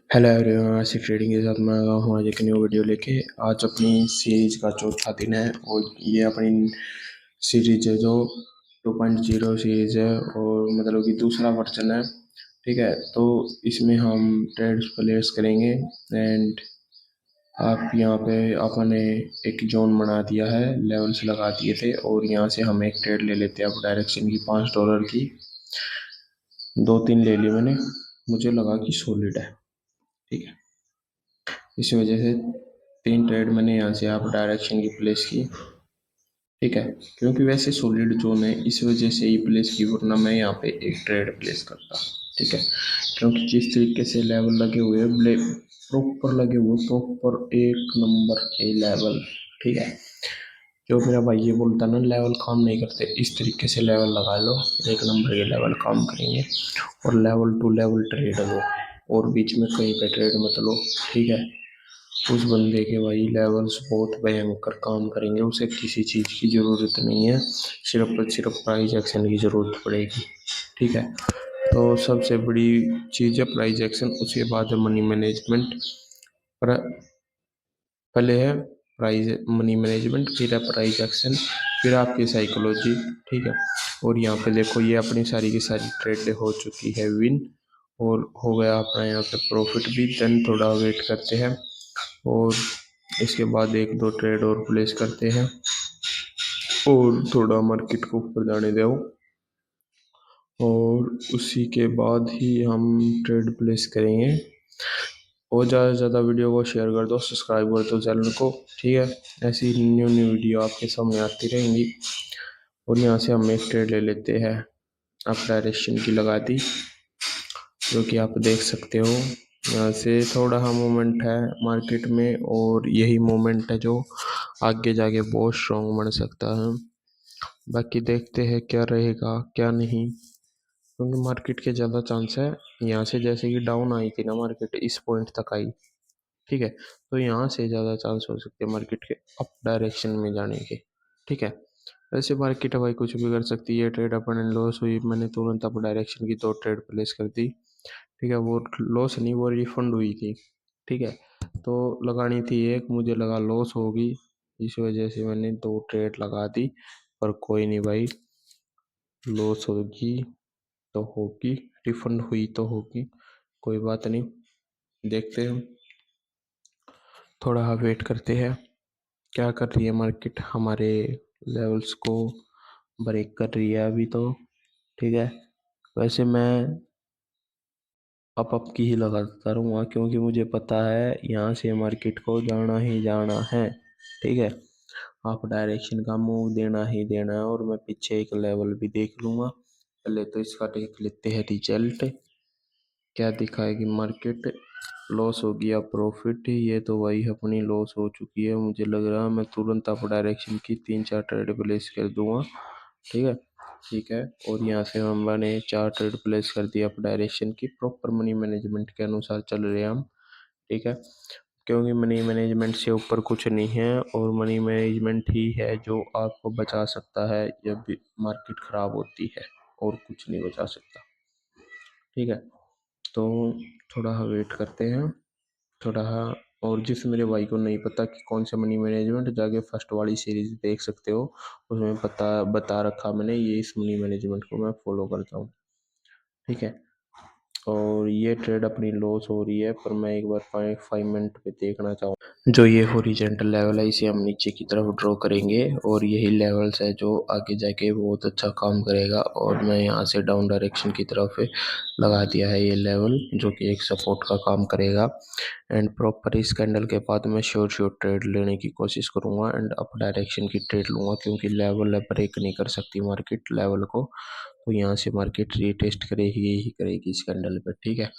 Hello everyone, Asif trading के साथ मैं आया हूँ आज एक न्यू वीडियो लेके। आज अपनी सीरीज का चौथा दिन है और ये अपनी सीरीज है जो 2.0 सीरीज है और मतलब कि दूसरा वर्जन है। ठीक है, तो इसमें हम ट्रेड्स प्लेस करेंगे एंड आप यहाँ पे आपने एक जोन बना दिया है, लेवल्स लगा दिए थे और यहाँ से हम एक ट्रेड ले लेते हैं अब डायरेक्शन की $5 की। दो तीन ले ली मैंने, मुझे लगा कि सॉलिड है। ठीक है, इस वजह से तीन ट्रेड मैंने यहाँ से आप डायरेक्शन की प्लेस की। ठीक है, क्योंकि वैसे सॉलिड जोन है इस वजह से ही प्लेस की, वरना मैं यहाँ पे एक ट्रेड प्लेस करता। ठीक है, क्योंकि जिस तरीके से लेवल लगे हुए प्रॉपर लगे हुए, प्रॉपर एक नंबर के लेवल। ठीक है, जो मेरा भाई ये बोलता ना लेवल काम नहीं करते, इस तरीके से लेवल लगा लो, एक नंबर के लेवल काम करेंगे। और लेवल टू लेवल ट्रेड लो और बीच में कहीं पे ट्रेड मत लो। ठीक है, उस बंदे के भाई लेवल्स बहुत भयंकर काम करेंगे, उसे किसी चीज़ की ज़रूरत नहीं है, सिर्फ प्राइज एक्शन की ज़रूरत पड़ेगी। ठीक है, तो सबसे बड़ी चीज़ है प्राइज एक्शन, उसके बाद है मनी मैनेजमेंट। पर पहले है प्राइज मनी मैनेजमेंट, फिर है प्राइज एक्शन, फिर आपकी साइकोलॉजी। ठीक है, और यहाँ पे देखो ये अपनी सारी की सारी ट्रेड हो चुकी है विन और हो गया अपना यहाँ पे प्रॉफिट भी। देन थोड़ा वेट करते हैं और इसके बाद एक दो ट्रेड और प्लेस करते हैं और थोड़ा मार्केट को ऊपर जाने दो और उसी के बाद ही हम ट्रेड प्लेस करेंगे। और ज़्यादा से ज़्यादा वीडियो को शेयर कर दो, सब्सक्राइब कर दो चैनल को। ठीक है, ऐसी न्यू न्यू वीडियो आपके सामने आती रहेंगी। और यहाँ से हम एक ट्रेड ले लेते हैं, आप डायरेक्शन की लगा दी, जो कि आप देख सकते हो। यहाँ से थोड़ा हाँ मोमेंट है मार्केट में और यही मोमेंट है जो आगे जाके बहुत स्ट्रॉन्ग बन सकता है। बाकी देखते हैं क्या रहेगा क्या नहीं, क्योंकि मार्केट के ज़्यादा चांस है यहाँ से, जैसे कि डाउन आई थी ना मार्केट इस पॉइंट तक आई। ठीक है, तो यहाँ से ज़्यादा चांस हो सकते हैं मार्केट के अप डायरेक्शन में जाने के। ठीक है, वैसे मार्केट है भाई कुछ भी कर सकती है। ट्रेड अपन लॉस हुई, मैंने तुरंत अप डायरेक्शन की दो ट्रेड प्लेस कर दी। ठीक है, वो लॉस नहीं, वो रिफंड हुई थी। ठीक है, तो लगानी थी एक, मुझे लगा लॉस होगी, इस वजह से मैंने दो ट्रेड लगा दी। पर कोई नहीं भाई, लॉस होगी तो होगी, रिफंड हुई तो होगी, कोई बात नहीं। देखते हैं, थोड़ा वेट करते हैं क्या कर रही है मार्केट, हमारे लेवल्स को ब्रेक कर रही है अभी तो। ठीक है, वैसे मैं अप की ही लगाता रहूँगा, क्योंकि मुझे पता है यहाँ से मार्केट को जाना ही जाना है। ठीक है, आप डायरेक्शन का मूव देना ही देना है और मैं पीछे एक लेवल भी देख लूँगा। पहले तो इसका देख लेते हैं रिजल्ट, क्या दिखाएगी मार्केट, लॉस हो गया प्रॉफिट। ये तो वही अपनी लॉस हो चुकी है, मुझे लग रहा है मैं तुरंत अप डायरेक्शन की तीन चार ट्रेड प्लेस कर दूंगा। ठीक है, ठीक है, और यहाँ से मैंने चार ट्रेड प्लेस कर दिया अप डायरेक्शन की, प्रॉपर मनी मैनेजमेंट के अनुसार चल रहे हैं हम। ठीक है, क्योंकि मनी मैनेजमेंट से ऊपर कुछ नहीं है और मनी मैनेजमेंट ही है जो आपको बचा सकता है जब भी मार्केट ख़राब होती है, और कुछ नहीं बचा सकता। ठीक है, तो थोड़ा वेट करते हैं थोड़ा। और जिस मेरे भाई को नहीं पता कि कौन सा मनी मैनेजमेंट, जाके फर्स्ट वाली सीरीज देख सकते हो, उसमें पता बता रखा मैंने, ये इस मनी मैनेजमेंट को मैं फॉलो करता हूँ। ठीक है, और ये ट्रेड अपनी लॉस हो रही है, पर मैं एक बार 5 मिनट पे देखना चाहूँ। जो ये हॉरिजॉन्टल लेवल है इसे हम नीचे की तरफ ड्रॉ करेंगे और यही लेवल्स है जो आगे जाके बहुत अच्छा काम करेगा। और मैं यहाँ से डाउन डायरेक्शन की तरफ लगा दिया है ये लेवल, जो कि एक सपोर्ट का काम करेगा। एंड प्रॉपर इस कैंडल के बाद मैं श्योर ट्रेड लेने की कोशिश करूँगा एंड अप डायरेक्शन की ट्रेड लूँगा, क्योंकि लेवल ब्रेक नहीं कर सकती मार्केट लेवल को, तो यहाँ से मार्केट रीटेस्ट करेगी ही करेगी इस कैंडल पर। ठीक है,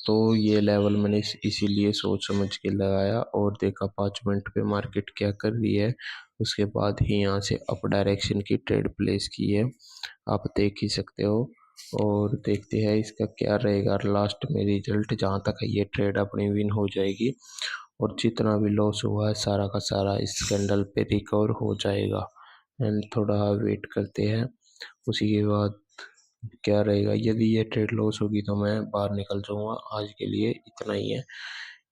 तो ये लेवल मैंने इसीलिए सोच समझ के लगाया और देखा 5 मिनट पे मार्केट क्या कर रही है, उसके बाद ही यहाँ से अप डायरेक्शन की ट्रेड प्लेस की है, आप देख ही सकते हो। और देखते हैं इसका क्या रहेगा लास्ट में रिजल्ट, जहाँ तक है ये ट्रेड अपनी विन हो जाएगी और जितना भी लॉस हुआ है सारा का सारा इस कैंडल पे रिकवर हो जाएगा। एंड थोड़ा वेट करते हैं, उसी के बाद क्या रहेगा, यदि ये ट्रेड लॉस होगी तो मैं बाहर निकल जाऊंगा। आज के लिए इतना ही है।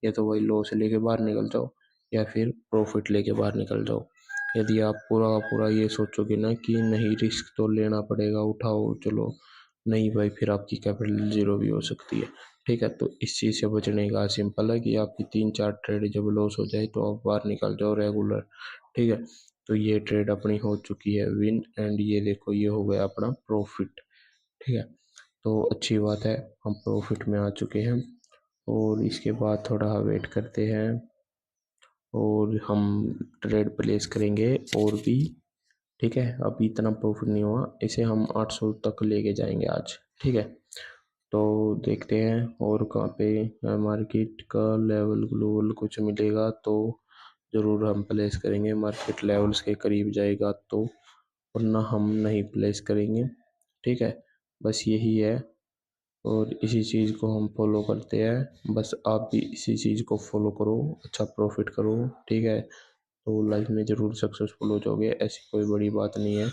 या तो वही लॉस लेके बाहर निकल जाओ या फिर प्रॉफिट लेके बाहर निकल जाओ। यदि आप पूरा का पूरा ये सोचोगे ना कि नहीं रिस्क तो लेना पड़ेगा, उठाओ चलो, नहीं भाई, फिर आपकी कैपिटल जीरो भी हो सकती है। ठीक है, तो इस चीज़ से बचने का सिंपल है कि आपकी 3-4 ट्रेड जब लॉस हो जाए तो आप बाहर निकल जाओ रेगुलर। ठीक है, तो ये ट्रेड अपनी हो चुकी है विन, एंड ये देखो ये हो गया अपना प्रॉफिट। ठीक है, तो अच्छी बात है, हम प्रॉफिट में आ चुके हैं। और इसके बाद थोड़ा वेट करते हैं और हम ट्रेड प्लेस करेंगे और भी। ठीक है, अभी इतना प्रॉफिट नहीं हुआ, इसे हम 800 तक लेके जाएंगे आज। ठीक है, तो देखते हैं और कहाँ पे मार्केट का लेवल ग्लोवल कुछ मिलेगा तो ज़रूर हम प्लेस करेंगे। मार्केट लेवल्स के करीब जाएगा तो, वरना हम नहीं प्लेस करेंगे। ठीक है, बस यही है और इसी चीज़ को हम फॉलो करते हैं। बस आप भी इसी चीज़ को फॉलो करो, अच्छा प्रॉफिट करो। ठीक है, तो लाइफ में ज़रूर सक्सेसफुल हो जाओगे, ऐसी कोई बड़ी बात नहीं है।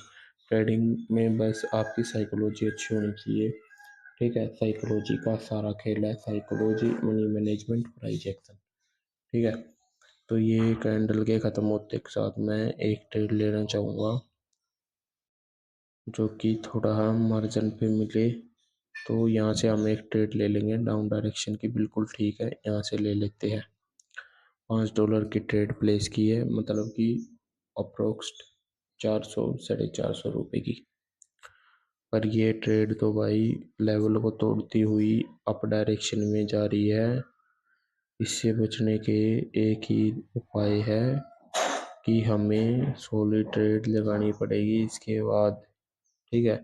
ट्रेडिंग में बस आपकी साइकोलॉजी अच्छी होनी चाहिए। ठीक है, साइकोलॉजी का सारा खेल है, psychology, money management, price action. ठीक है, तो ये कैंडल के ख़त्म होते के साथ मैं एक ट्रेड लेना चाहूँगा जो कि थोड़ा हम मार्जिन पे मिले। तो यहाँ से हम एक ट्रेड ले लेंगे डाउन डायरेक्शन की, बिल्कुल ठीक है, यहाँ से ले लेते हैं। $5 की ट्रेड प्लेस की है, मतलब कि अप्रोक्स 400 ₹450 की। पर ये ट्रेड तो भाई लेवल को तोड़ती हुई अप डायरेक्शन में जा रही है। इससे बचने के एक ही उपाय है कि हमें सॉलिड ट्रेड लगानी पड़ेगी इसके बाद। ठीक है,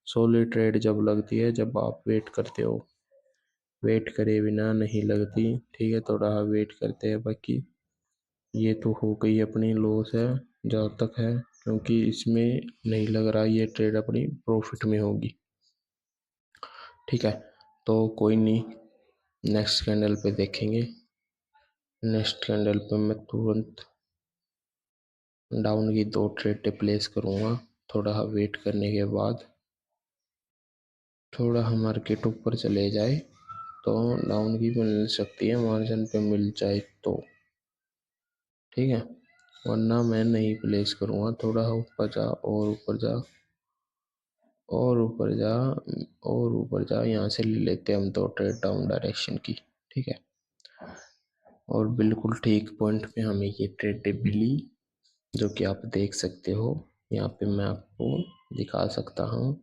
सॉलिड ट्रेड जब लगती है जब आप वेट करते हो, वेट करे बिना नहीं लगती। ठीक है, थोड़ा वेट करते हैं। बाकी ये तो हो गई अपनी लॉस है जहाँ तक है, क्योंकि इसमें नहीं लग रहा ये ट्रेड अपनी प्रॉफिट में होगी। ठीक है, तो कोई नहीं, नेक्स्ट कैंडल पे देखेंगे। नेक्स्ट कैंडल पे मैं तुरंत डाउन की 2 ट्रेड प्लेस करूँगा, थोड़ा वेट करने के बाद। थोड़ा मार्केट ऊपर चले जाए तो डाउन की मिल सकती है, मार्जिन पे मिल जाए तो। ठीक है, वरना मैं नहीं प्लेस करूँगा। थोड़ा ऊपर जा और ऊपर जा और ऊपर जा और ऊपर जा, यहाँ से ले लेते हैं हम 2 ट्रेड डाउन डायरेक्शन की। ठीक है, और बिल्कुल ठीक पॉइंट पे हमें ये ट्रेड मिली, जो कि आप देख सकते हो। यहाँ पे मैं आपको दिखा सकता हूँ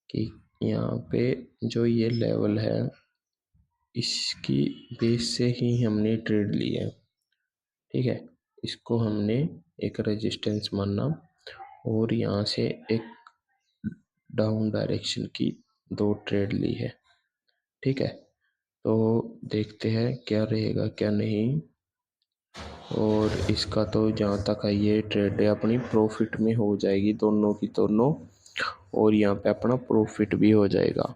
कि यहाँ पे जो ये लेवल है इसकी बेस से ही हमने ट्रेड ली है। ठीक है, इसको हमने एक रेजिस्टेंस माना और यहाँ से एक डाउन डायरेक्शन की 2 ट्रेड ली है। ठीक है, तो देखते हैं क्या रहेगा क्या नहीं। और इसका तो जहाँ तक है ये ट्रेड है अपनी प्रॉफिट में हो जाएगी दोनों की दोनों, और यहाँ पे अपना प्रॉफिट भी हो जाएगा।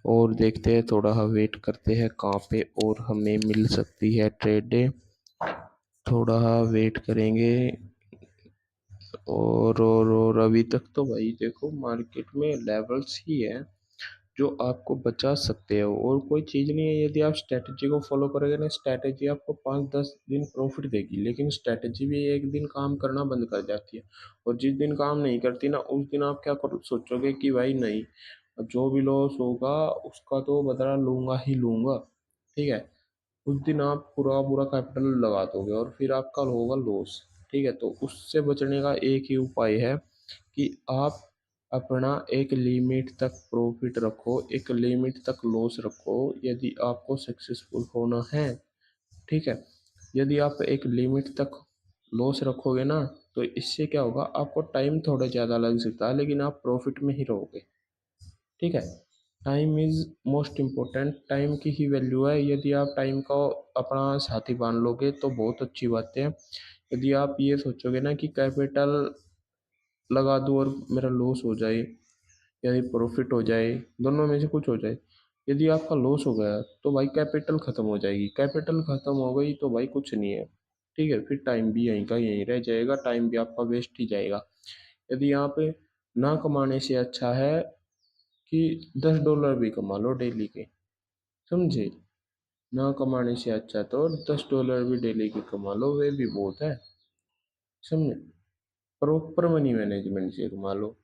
और देखते हैं, थोड़ा वेट करते हैं कहाँ पे और हमें मिल सकती है ट्रेड। थोड़ा वेट करेंगे। और अभी तक तो भाई देखो मार्केट में लेवल्स ही है जो आपको बचा सकते हो, और कोई चीज़ नहीं है। यदि आप स्ट्रेटजी को फॉलो करोगे ना, स्ट्रेटजी आपको 5-10 दिन प्रॉफिट देगी, लेकिन स्ट्रेटजी भी एक दिन काम करना बंद कर जाती है। और जिस दिन काम नहीं करती ना, उस दिन आप क्या करो सोचोगे कि भाई नहीं, जो भी लॉस होगा उसका तो बदला लूंगा ही लूंगा। ठीक है, उस दिन आप पूरा पूरा कैपिटल लगा दोगे और फिर आपका होगा लॉस। ठीक है, तो उससे बचने का एक ही उपाय है कि आप अपना एक लिमिट तक प्रॉफिट रखो, एक लिमिट तक लॉस रखो, यदि आपको सक्सेसफुल होना है। ठीक है, यदि आप एक लिमिट तक लॉस रखोगे ना, तो इससे क्या होगा, आपको टाइम थोड़ा ज़्यादा लग सकता है लेकिन आप प्रॉफिट में ही रहोगे। ठीक है, time is most important, time की ही वैल्यू है। यदि आप टाइम को अपना साथी मान लोगे तो बहुत अच्छी बात है। यदि आप ये सोचोगे ना कि कैपिटल लगा दूँ और मेरा लॉस हो जाए, यदि प्रॉफिट हो जाए, दोनों में से कुछ हो जाए, यदि आपका लॉस हो गया तो भाई कैपिटल ख़त्म हो जाएगी, कैपिटल ख़त्म हो गई तो भाई कुछ नहीं है। ठीक है, फिर टाइम भी यहीं का यहीं रह जाएगा, टाइम भी आपका वेस्ट ही जाएगा। यदि यहाँ पे ना कमाने से अच्छा है कि $10 भी कमा लो डेली के, समझे। ना कमाने से अच्छा तो $10 भी डेली के कमा लो, वे भी बहुत है, समझे। प्रॉपर मनी मैनेजमेंट से कमा लो,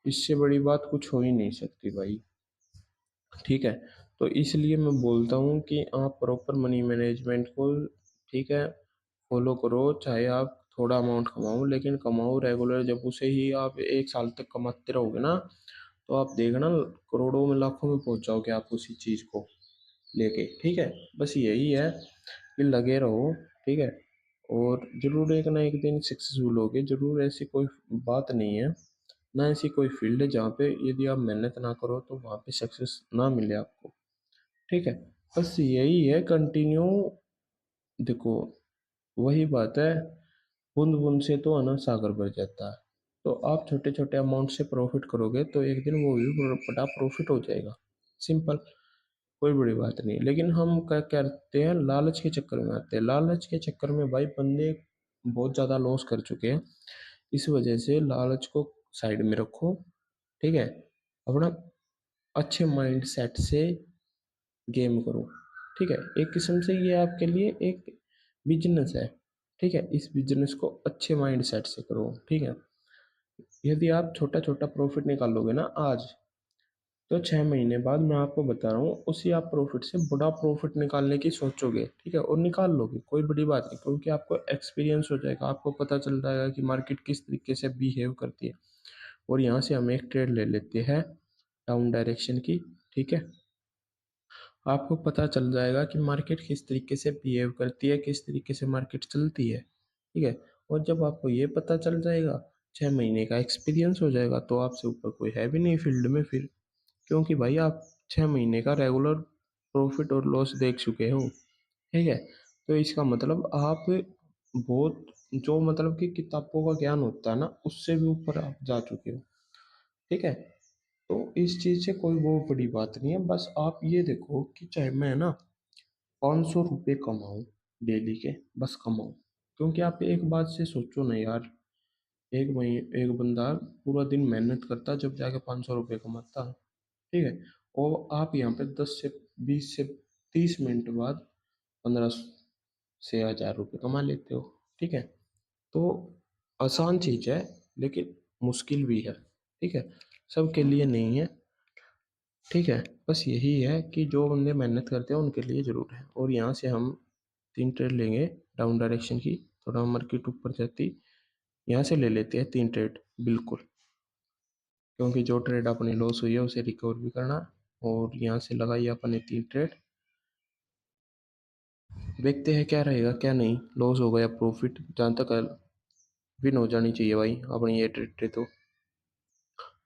इससे बड़ी बात कुछ हो ही नहीं सकती भाई, ठीक है। तो इसलिए मैं बोलता हूँ कि आप प्रॉपर मनी मैनेजमेंट को, ठीक है, फॉलो करो। चाहे आप थोड़ा अमाउंट कमाओ, लेकिन कमाओ रेगुलर। जब उसे ही आप 1 साल तक कमाते रहोगे ना, तो आप देखना करोड़ों में लाखों में पहुंच जाओगे आप उसी चीज़ को लेके, ठीक है। बस यही है कि लगे रहो, ठीक है। और जरूर एक ना एक दिन सक्सेसफुल होगे, जरूर। ऐसी कोई बात नहीं है, ना ऐसी कोई फील्ड है जहाँ पे यदि आप मेहनत ना करो तो वहाँ पे सक्सेस ना मिले आपको, ठीक है। बस यही है, कंटिन्यू। देखो, वही बात है, बूंद बूंद से तो अना सागर भर जाता है। तो आप छोटे छोटे अमाउंट से प्रॉफिट करोगे तो एक दिन वो भी बड़ा प्रॉफिट हो जाएगा, सिंपल। कोई बड़ी बात नहीं। लेकिन हम क्या करते हैं, लालच के चक्कर में आते हैं। लालच के चक्कर में भाई बंदे बहुत ज़्यादा लॉस कर चुके हैं। इस वजह से लालच को साइड में रखो, ठीक है। अपना अच्छे माइंड सेट से गेम करो, ठीक है। एक किस्म से ये आपके लिए एक बिजनेस है, ठीक है। इस बिजनेस को अच्छे माइंड सेट से करो, ठीक है। यदि आप छोटा छोटा प्रॉफिट निकालोगे ना आज, तो 6 महीने बाद मैं आपको बता रहा हूँ उसी आप प्रॉफिट से बड़ा प्रॉफिट निकालने की सोचोगे, ठीक है, और निकाल लोगे। कोई बड़ी बात नहीं, क्योंकि आपको एक्सपीरियंस हो जाएगा, आपको पता चल जाएगा कि मार्केट किस तरीके से बिहेव करती है। और यहाँ से हम एक ट्रेड ले लेते हैं डाउन डायरेक्शन की, ठीक है। आपको पता चल जाएगा कि मार्केट किस तरीके से बिहेव करती है, किस तरीके से मार्केट चलती है, ठीक है। और जब आपको ये पता चल जाएगा, 6 महीने का एक्सपीरियंस हो जाएगा, तो आपसे ऊपर कोई है भी नहीं फील्ड में फिर। क्योंकि भाई आप 6 महीने का रेगुलर प्रॉफिट और लॉस देख चुके हो, ठीक है। तो इसका मतलब आप बहुत, जो मतलब कि किताबों का ज्ञान होता है ना, उससे भी ऊपर आप जा चुके हो, ठीक है। तो इस चीज़ से कोई वो बड़ी बात नहीं है। बस आप ये देखो कि चाहे मैं ना 500 रुपये कमाऊँ डेली के, बस कमाऊँ। क्योंकि आप एक बात से सोचो ना यार, एक बंदा पूरा दिन मेहनत करता जब जाके 500 रुपये कमाता, ठीक है। और आप यहाँ पे 10 से 20 से 30 मिनट बाद 1500 से 1000 रुपये कमा लेते हो, ठीक है। तो आसान चीज़ है, लेकिन मुश्किल भी है, ठीक है। सबके लिए नहीं है, ठीक है। बस यही है कि जो बंदे मेहनत करते हैं उनके लिए ज़रूर है। और यहाँ से हम 3 ट्रेड लेंगे डाउन डायरेक्शन की, थोड़ा मार्केट ऊपर जाती, यहाँ से ले लेते हैं 3 ट्रेड, बिल्कुल। क्योंकि जो ट्रेड अपनी लॉस हुई है उसे रिकवर भी करना। और यहाँ से लगाई अपने 3 ट्रेड, देखते हैं क्या रहेगा क्या नहीं। लॉस हो गया प्रॉफिट, जहाँ तक विन हो जानी चाहिए भाई अपनी ये ट्रेड तो।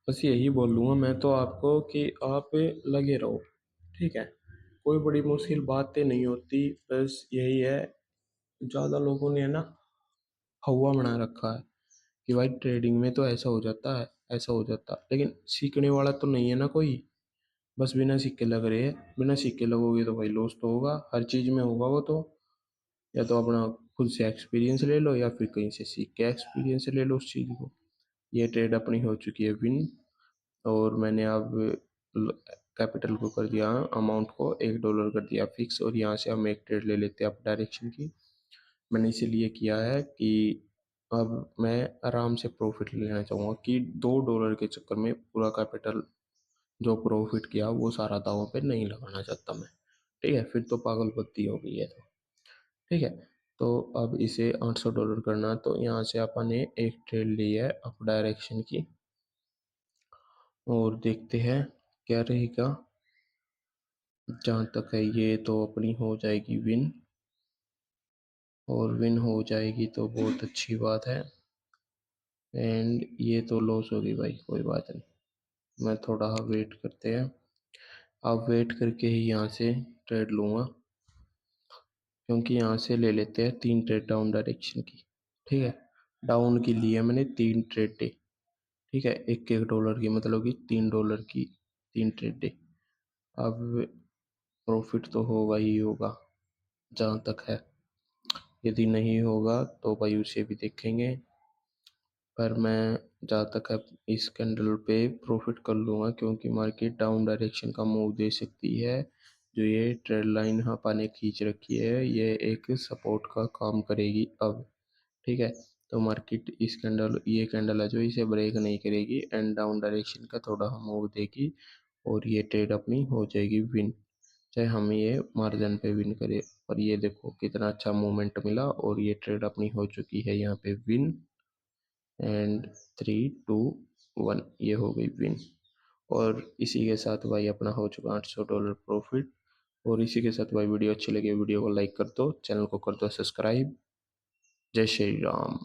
बस यही बोलूँगा मैं तो आपको कि आप लगे रहो, ठीक है। कोई बड़ी मुश्किल बातें नहीं होती, बस यही है, ज़्यादा लोगों ने ना हवा बना रखा है कि भाई ट्रेडिंग में तो ऐसा हो जाता है, ऐसा हो जाता है, लेकिन सीखने वाला तो नहीं है ना कोई। बस बिना सीखे लग रहे हैं। बिना सीखे लगोगे तो भाई लॉस तो होगा, हर चीज़ में होगा वो तो। या तो अपना खुद से एक्सपीरियंस ले लो, या फिर कहीं से सीख के एक्सपीरियंस ले लो उस चीज़ को। ये ट्रेड अपनी हो चुकी है विन। और मैंने अब कैपिटल को कर दिया, अमाउंट को $1 कर दिया फिक्स। और यहाँ से हम एक ट्रेड ले लेते हैं अप डायरेक्शन की। मैंने इसीलिए किया है कि अब मैं आराम से प्रॉफिट लेना चाहूँगा, कि $2 के चक्कर में पूरा कैपिटल जो प्रॉफिट किया वो सारा दांव पे नहीं लगाना चाहता मैं, ठीक है। फिर तो पागलपंती हो गई है तो, ठीक है। तो अब इसे $800 करना, तो यहाँ से अपन ने एक ट्रेड ली है अप डायरेक्शन की। और देखते हैं क्या रहेगा। जहाँ तक है ये तो अपनी हो जाएगी विन। और विन हो जाएगी तो बहुत अच्छी बात है। एंड ये तो लॉस होगी भाई, कोई बात नहीं। मैं थोड़ा वेट करते हैं। अब वेट करके ही यहाँ से ट्रेड लूँगा, क्योंकि यहाँ से ले लेते हैं 3 ट्रेड डाउन डायरेक्शन की, ठीक है। डाउन की ली है मैंने 3 ट्रेड डे, ठीक है। $1 की, मतलब कि $3 की 3 ट्रेड डे। अब प्रॉफिट तो होगा ही होगा जहाँ तक है। यदि नहीं होगा तो भाई उसे भी देखेंगे। पर मैं जहाँ तक है इस कैंडल पे प्रॉफिट कर लूँगा, क्योंकि मार्केट डाउन डायरेक्शन का मूव दे सकती है। जो ये ट्रेड लाइन यहाँ पाने खींच रखी है, ये एक सपोर्ट का काम करेगी अब। ठीक है, तो मार्केट इस कैंडल, ये कैंडल है जो इसे ब्रेक नहीं करेगी एंड डाउन डायरेक्शन का थोड़ा मूव देगी, और ये ट्रेड अपनी हो जाएगी विन, चाहे हम ये मार्जिन पे विन करें। और ये देखो कितना अच्छा मूवमेंट मिला, और ये ट्रेड अपनी हो चुकी है यहाँ पे विन, एंड 3, 2, 1 ये हो गई विन। और इसी के साथ भाई अपना हो चुका $800 प्रॉफिट। और इसी के साथ भाई वीडियो अच्छी लगी वीडियो को लाइक कर दो, चैनल को कर दो सब्सक्राइब। जय श्री राम।